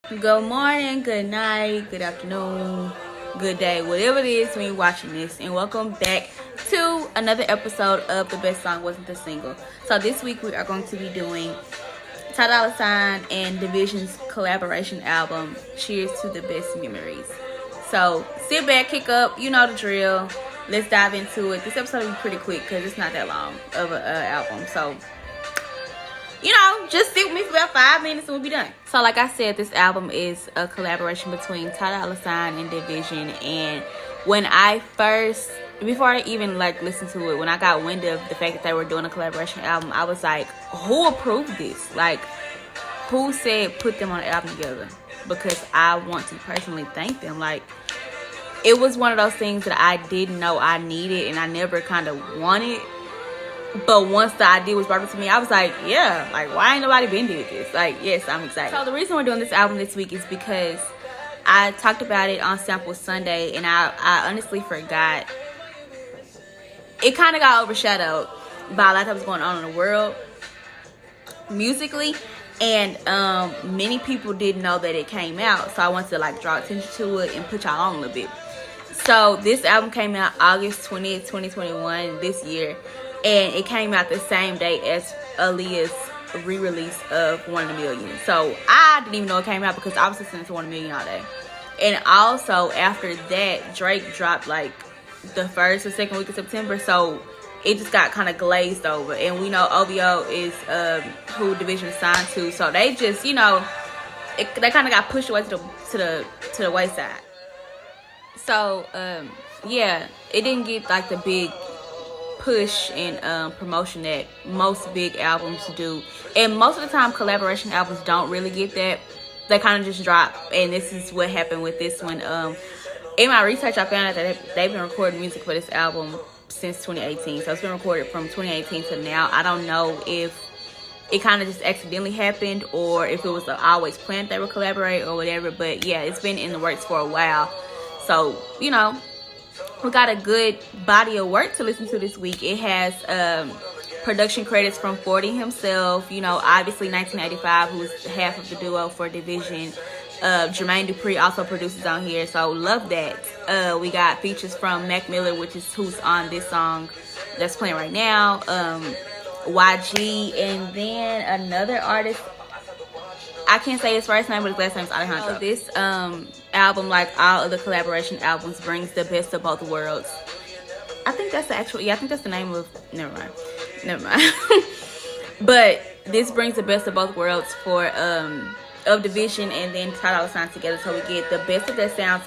Good morning, good night, good afternoon, good day, whatever it is when you're watching this, and welcome back to another episode of The Best Song Wasn't the Single. So this week we are going to be doing Ty Dolla $ign and Division's collaboration album, Cheers to the Best Memories. So sit back, kick up, you know the drill. Let's dive into it. This episode will be pretty quick because it's not that long of an album. So just sit with me for about 5 minutes and we'll be done. So like I said, this album is a collaboration between Ty Dolla $ign and Division. And when I first, before I even listened to it, when I got wind of the fact that they were doing a collaboration album, I was like, who approved this? Who said put them on an album together? Because I want to personally thank them. It was one of those things that I didn't know I needed and I never kind of wanted. But once the idea was brought up to me, I was like, yeah, why ain't nobody been did this? Yes, I'm excited. So the reason we're doing this album this week is because I talked about it on Sample Sunday, and I honestly forgot. It kind of got overshadowed by a lot that was going on in the world musically, and many people didn't know that it came out. So I wanted to draw attention to it and put y'all on a little bit. So this album came out August 20th, 2021 this year. And it came out the same day as Aaliyah's re-release of 1 in a Million. So I didn't even know it came out because I was listening to 1 in a Million all day. And also after that, Drake dropped the first or second week of September. So it just got kind of glazed over. And we know OVO is who Division is signed to. So they just, they kind of got pushed away to the wayside. So yeah, it didn't get the big push and promotion that most big albums do, and most of the time collaboration albums don't really get that. They kind of just drop, and this is what happened with this one. In my research, I found out that they've been recording music for this album since 2018, so it's been recorded from 2018 to now. I don't know if it kind of just accidentally happened or if it was always planned they would collaborate or whatever, but yeah, it's been in the works for a while. So we got a good body of work to listen to this week. It has production credits from 40 himself, obviously 1985, who's half of the duo for Division. Jermaine Dupri also produces on here, so love that. We got features from Mac Miller, which is who's on this song that's playing right now, YG, and then another artist. I can't say his first name, but his last name is Alejandro. So this album, like all other collaboration albums, brings the best of both worlds. I think that's I think that's the name of, never mind. But this brings the best of both worlds for of Division and then Ty Dolla $ign together. So we get the best of their sounds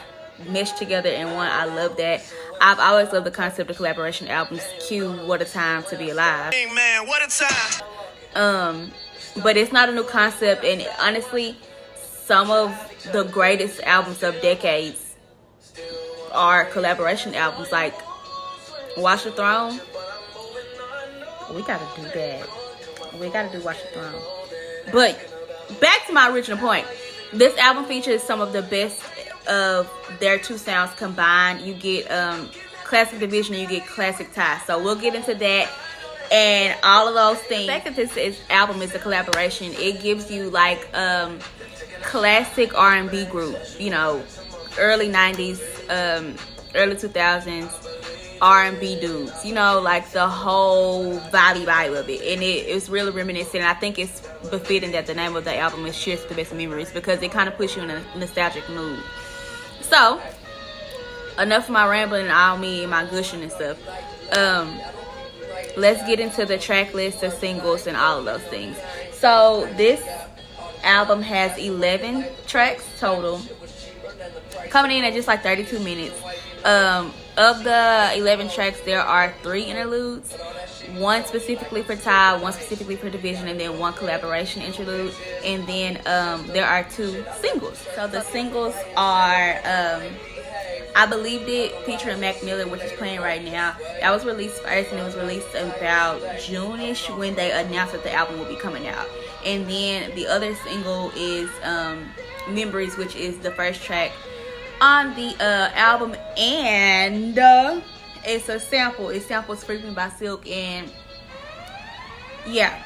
meshed together in one. I love that. I've always loved the concept of collaboration albums. Cue What a Time to Be Alive. Hey man, what a time. But it's not a new concept, and honestly, some of the greatest albums of decades are collaboration albums. Watch the Throne. We gotta do that. We gotta do Watch the Throne. But back to my original point. This album features some of the best of their two sounds combined. You get classic Division and you get classic Ty. So we'll get into that. And all of those things. The fact that this album is a collaboration, it gives you classic R&B group, early 90s, early 2000s R&B dudes, the whole vibe of it. And it's really reminiscent. I think it's befitting that the name of the album is Cheers to the Best Memories because it kind of puts you in a nostalgic mood. So, enough of my rambling and all me and my gushing and stuff. Let's get into the track list, the singles, and all of those things. So this album has 11 tracks total, coming in at just 32 minutes. Of the 11 tracks, there are 3 interludes, one specifically for Ty, one specifically for Division, and then one collaboration interlude. And then there are 2 singles. So the singles are I Believed It featuring Mac Miller, which is playing right now. That was released first, and it was released about June-ish when they announced that the album will be coming out. And then the other single is Memories, which is the first track on the album, and it's a sample. It samples Freaking by Silk, and yeah,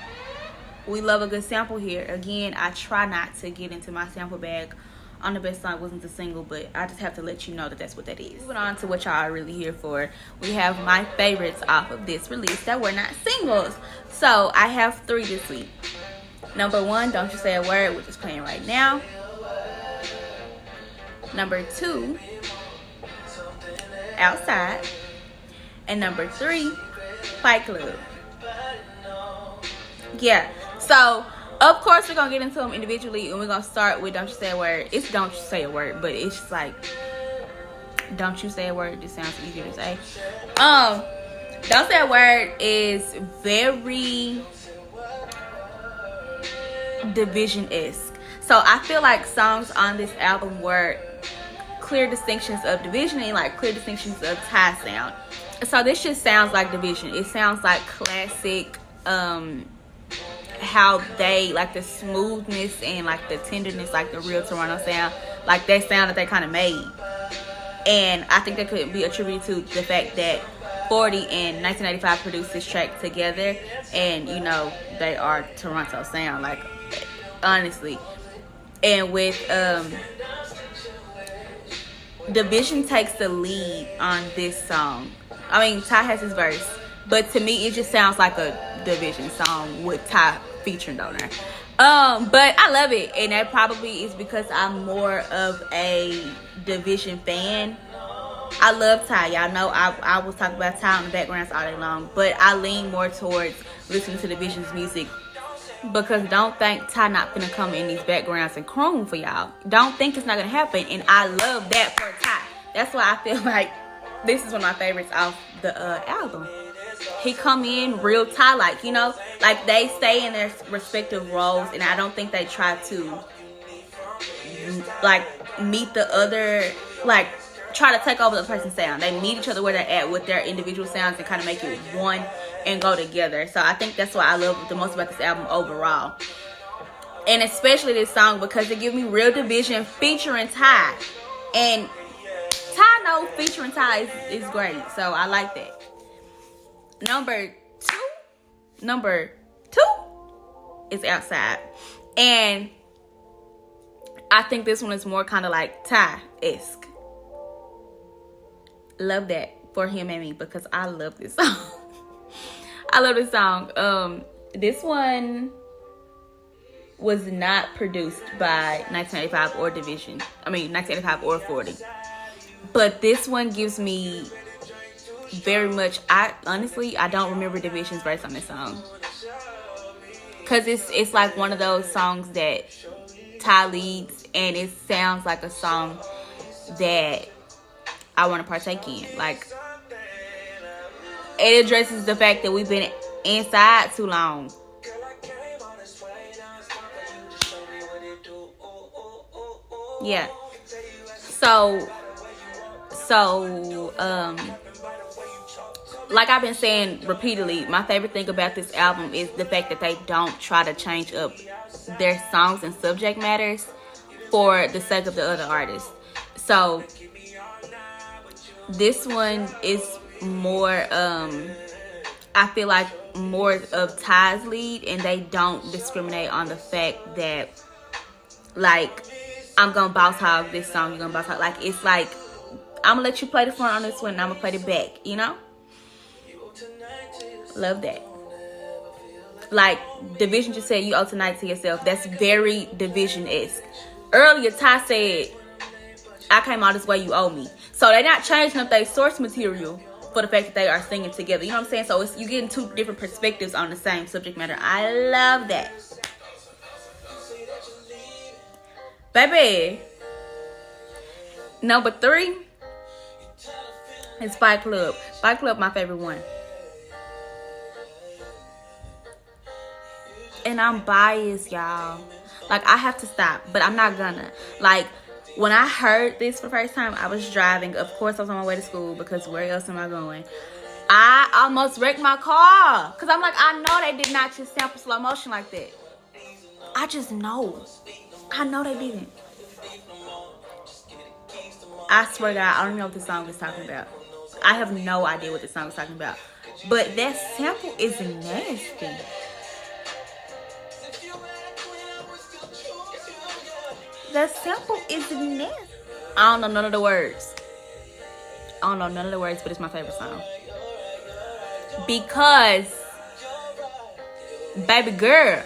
we love a good sample here. Again, I try not to get into my sample bag on the best song wasn't the single, but I just have to let you know that that's what that is. Moving on to what y'all are really here for, we have my favorites off of this release that were not singles. So I have 3 this week. Number 1, Don't You Say a Word, which is playing right now. Number 2, Outside. And number 3, Fight Club. Yeah, so of course we're gonna get into them individually, and we're gonna start with Don't You Say a Word. It's Don't You Say a Word, but it's just like Don't You Say a Word. This sounds easier to say. Don't Say a Word is very Division-esque. So I feel like songs on this album were clear distinctions of Division and like clear distinctions of Ty sound. So this just sounds like Division. It sounds like classic, how they like the smoothness and like the tenderness, like the real Toronto sound, like that sound that they kind of made. And I think that could be attributed to the fact that 40 and 1985 produced this track together, and you know they are Toronto sound, like honestly. And with Division takes the lead on this song. I mean, Ty has his verse, but to me it just sounds like a Division song with Ty featuring on there. But I love it, and that probably is because I'm more of a Division fan. I love Ty. Y'all know I will talk about Ty on the backgrounds all day long, but I lean more towards listening to Division's music, because don't think Ty not gonna come in these backgrounds and croon for y'all. Don't think it's not gonna happen, and I love that for Ty. That's why I feel like this is one of my favorites off the album. He come in real Ty, like, you know, like they stay in their respective roles, and I don't think they try to like meet the other, like try to take over the person's sound. They meet each other where they're at with their individual sounds and kind of make it one and go together. So I think that's what I love the most about this album overall, and especially this song, because it gives me real Division featuring Ty, and Ty knows featuring Ty is great, so I like that. Number two is Outside, and I think this one is more kind of like Ty-esque. Love that for him and me, because I love this song. I love this song. This one was not produced by 1985 or Division. I mean 1985 or 40. But this one gives me very much, I don't remember Division's verse on this song, because it's like one of those songs that Ty leads, and it sounds like a song that I want to partake in. Like, it addresses the fact that we've been inside too long. Yeah. So like I've been saying repeatedly, my favorite thing about this album is the fact that they don't try to change up their songs and subject matters for the sake of the other artists. So this one is more, I feel like more of Ty's lead, and they don't discriminate on the fact that, like, I'm gonna bounce hog this song, you're gonna bounce hog. Like, it's like, I'm gonna let you play the front on this one, and I'm gonna play the back, you know? Love that. Like, Division just said, you owe tonight to yourself. That's very Division-esque. Earlier, Ty said, I came all this way, you owe me. So they're not changing up their source material for the fact that they are singing together. You know what I'm saying? So it's, you getting 2 different perspectives on the same subject matter. I love that. Baby. Number 3 is Fight Club. Fight Club, my favorite one. And I'm biased, y'all. Like, I have to stop, but I'm not gonna. Like, when I heard this for the first time, I was driving. Of course, I was on my way to school, because where else am I going? I almost wrecked my car, because I'm like, I know they did not just sample slow motion like that. I just know. I know they didn't. I swear to God, I don't know what this song is talking about. I have no idea what this song is talking about. But that sample is nasty. The sample is nasty. I don't know none of the words. I don't know none of the words, but it's my favorite song. Because, baby girl,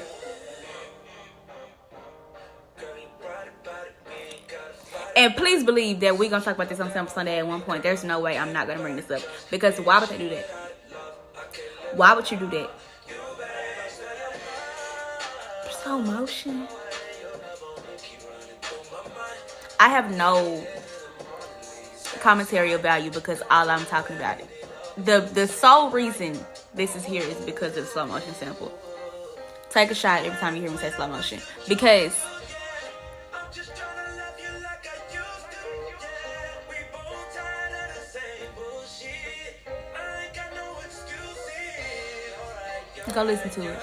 and please believe that we're going to talk about this on Sample Sunday at one point. There's no way I'm not going to bring this up. Because why would they do that? Why would you do that? Slow motion. I have no commentary value because all I'm talking about it. The sole reason this is here is because of the slow motion sample. Take a shot every time you hear me say slow motion. Because go listen to it.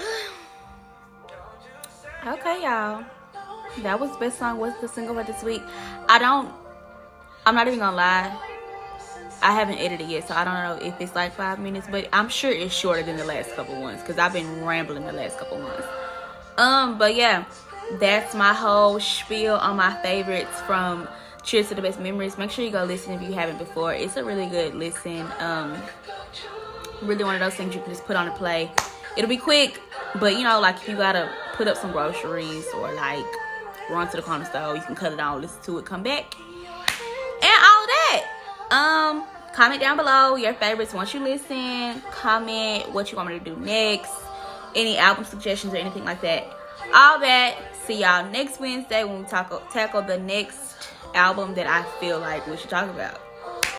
Okay, y'all. That was best song. What's the single for this week? I'm not even gonna lie. I haven't edited it yet, so I don't know if it's like 5 minutes, but I'm sure it's shorter than the last couple ones because I've been rambling the last couple ones. But yeah, that's my whole spiel on my favorites from Cheers to the Best Memories. Make sure you go listen if you haven't before. It's a really good listen. Really one of those things you can just put on and play. It'll be quick, but you know, like if you gotta put up some groceries or like run to the corner store, you can cut it on, listen to it, come back, and all that. Comment down below your favorites once you listen. Comment what you want me to do next, any album suggestions or anything like that. All that. See y'all next Wednesday when we tackle the next album that I feel like we should talk about.